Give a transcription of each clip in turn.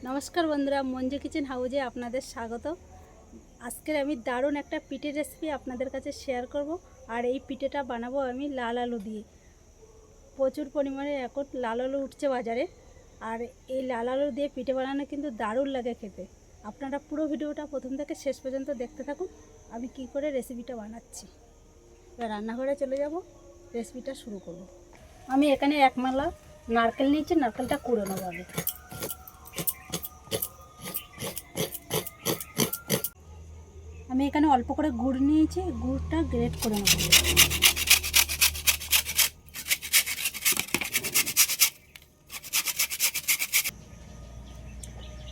নমস্কার বন্ধুরা, মঞ্জু কিচেন হাউজে আপনাদের স্বাগত। আজকের আমি দারুণ একটা পিঠের রেসিপি আপনাদের কাছে শেয়ার করব। আর এই পিঠেটা বানাবো আমি লাল আলু দিয়ে। প্রচুর পরিমাণে এখন লাল আলু উঠছে বাজারে, আর এই লাল আলু দিয়ে পিঠে বানানো কিন্তু দারুণ লাগে খেতে। আপনারা পুরো ভিডিওটা প্রথম থেকে শেষ পর্যন্ত দেখতে থাকুন, আমি কি করে রেসিপিটা বানাচ্ছি। এবার রান্নাঘরে চলে যাব, রেসিপিটা শুরু করব। আমি এখানে এক মালা নারকেল নিয়েছি, নারকেলটা কুড়ে নেবো আগে। আমি এখানে অল্প করে গুড় নিয়েছি, গুড়টা গ্রেট করে নেব।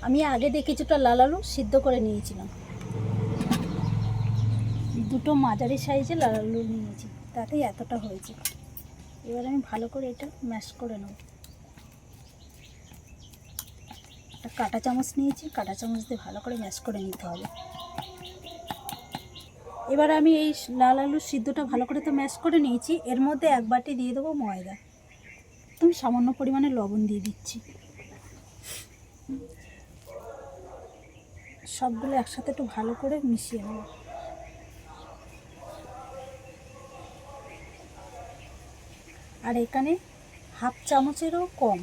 আমি আগে দিয়ে কিছুটা লাল আলু সিদ্ধ করে নিয়েছিলাম, দুটো মাঝারি সাইজে লাল আলু নিয়েছি, তাতেই এতটা হয়েছে। এবার আমি ভালো করে এটা ম্যাশ করে নেব। একটা কাঁটা চামচ নিয়েছি, কাঁটা চামচ দিয়ে ভালো করে ম্যাশ করে নিতে হবে। এবার আমি এই লাল আলুর সিদ্ধটা ভালো করে তো ম্যাশ করে নিয়েছি, এর মধ্যে এক বাটি দিয়ে দেবো ময়দা। তুমি সামান্য পরিমাণে লবণ দিয়ে দিচ্ছি। সবগুলো একসাথে একটু ভালো করে মিশিয়ে নেব। আর এখানে হাফ চামচেরও কম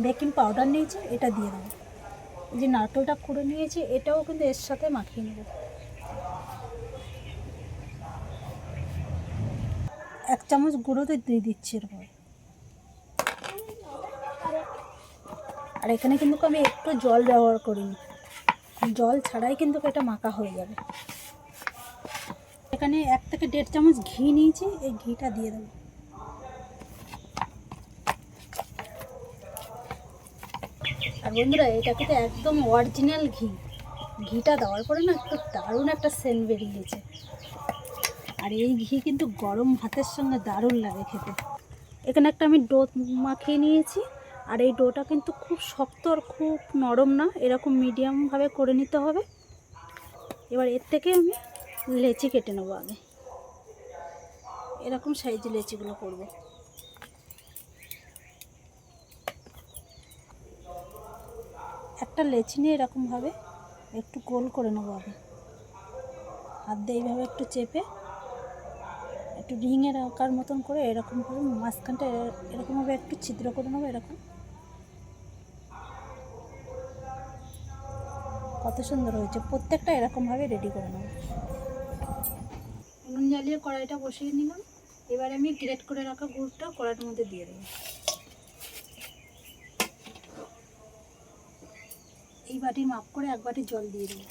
বেকিং পাউডার নিয়েছি, এটা দিয়ে দেবো। এই যে নারকেলটা কুড়ে নিয়েছি, এটাও কিন্তু এর সাথে মাখিয়ে নেব। এক চামচ গুঁড়ো দিয়ে দিচ্ছি এরপর। আর এখানে কিন্তু আমি একটু জল ব্যবহার করিনি, জল ছাড়াই কিন্তু এটা মাখা হয়ে যাবে। এখানে 1 থেকে 1.5 চামচ ঘি নিয়েছি, এই ঘিটা দিয়ে দেবো। আর বন্ধুরা, এটা কিন্তু একদম অরিজিনাল ঘি। ঘিটা দেওয়ার পরে না একটু দারুণ একটা সেন্ট বেরিয়েছে। আর এই ঘি কিন্তু গরম ভাতের সঙ্গে দারুণ লাগে খেতে। এখানে একটা আমি ডো মাখিয়ে নিয়েছি, আর এই ডোটা কিন্তু খুব শক্ত আর খুব নরম না, এরকম মিডিয়ামভাবে করে নিতে হবে। এবার এর থেকে আমি লেচি কেটে নেবো আগে। এরকম সাইজে লেচিগুলো করব। একটা লেচি নিয়ে এরকমভাবে একটু গোল করে নেবো আগে। হাত দিয়ে এইভাবে একটু চেপে একটু রিংয়ের আকার মতন করে এরকমভাবে মাঝখানটা এরকমভাবে একটু ছিদ্র করে নেবো। এরকম কত সুন্দর হয়েছে। প্রত্যেকটা এরকমভাবে রেডি করে নেব। উনুন জ্বালিয়ে কড়াইটা বসিয়ে নিলাম। এবার আমি গ্রেট করে রাখা গুড়টা কড়াইটার মধ্যে দিয়ে দেবো। এই বাটির মাপ করে 1 বাটি জল দিয়ে দেবো।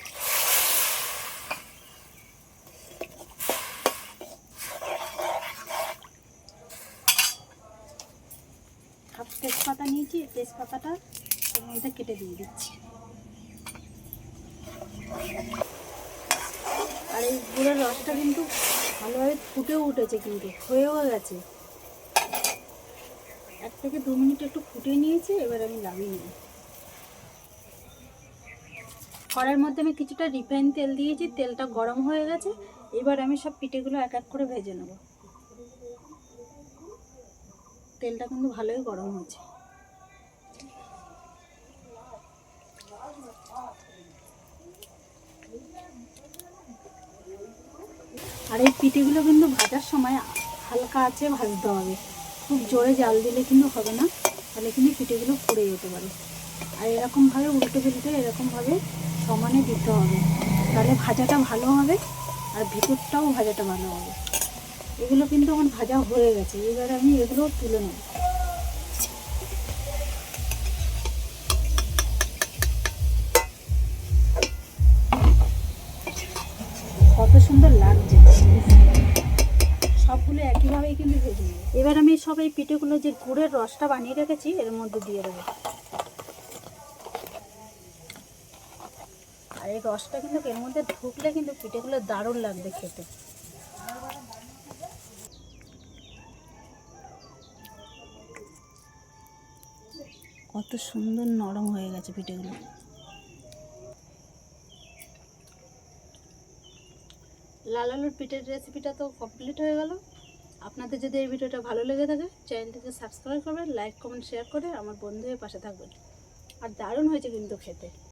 হাফ তেজপাতা নিয়েছি, তেজপাতাটা এর মধ্যে কেটে দিয়ে দিচ্ছি। আর এই গুড়ের রসটা কিন্তু ভালোভাবে ফুটেও উঠেছে, কিন্তু হয়েও গেছে। 1 থেকে 2 মিনিট একটু ফুটিয়ে নিয়েছি, এবার আমি নামিয়ে নেব। কড়াইয়ের মধ্যে আমি কিছুটা রিফাইন তেল দিয়েছি, তেলটা গরম হয়ে গেছে। এবার আমি সব পিঠেগুলো এক এক করে ভেজে নেব। তেলটা কিন্তু ভালোই গরম হয়েছে। আর এই পিঠেগুলো কিন্তু ভাজার সময় হালকা আঁচে ভাজতে হবে, খুব জোরে জাল দিলে কিন্তু হবে না, তাহলে কিন্তু পিঠেগুলো পুড়ে যেতে পারে। আর এরকমভাবে উল্টে ফেলতে এরকমভাবে সমানে দিতে হবে, তাহলে ভাজাটা ভালো হবে আর ভিতরটাও ভাজাটা ভালো হবে। এগুলো কিন্তু আমার ভাজা হয়ে গেছে, এবার আমি এগুলো তুলে নেব। কত সুন্দর লাগছে। সবগুলো একইভাবেই কিন্তু ভেজে নেব। এবার আমি সব এই পিঠেগুলো যে গুড়ের রসটা বানিয়ে রেখেছি এর মধ্যে দিয়ে দেবো। আর এই রসটা কিন্তু এর মধ্যে ঢুকলে কিন্তু পিঠেগুলো দারুণ লাগবে খেতে। কত সুন্দর নরম হয়ে গেছে পিঠেগুলো। লাল আলুর পিঠের রেসিপিটা তো কমপ্লিট হয়ে গেল। আপনাদের যদি এই ভিডিওটা ভালো লেগে থাকে, চ্যানেলটিকে সাবস্ক্রাইব করবেন, লাইক কমেন্ট শেয়ার করে আমার বন্ধু হয়ে পাশে থাকবেন। আর দারুণ হয়েছে কিন্তু খেতে।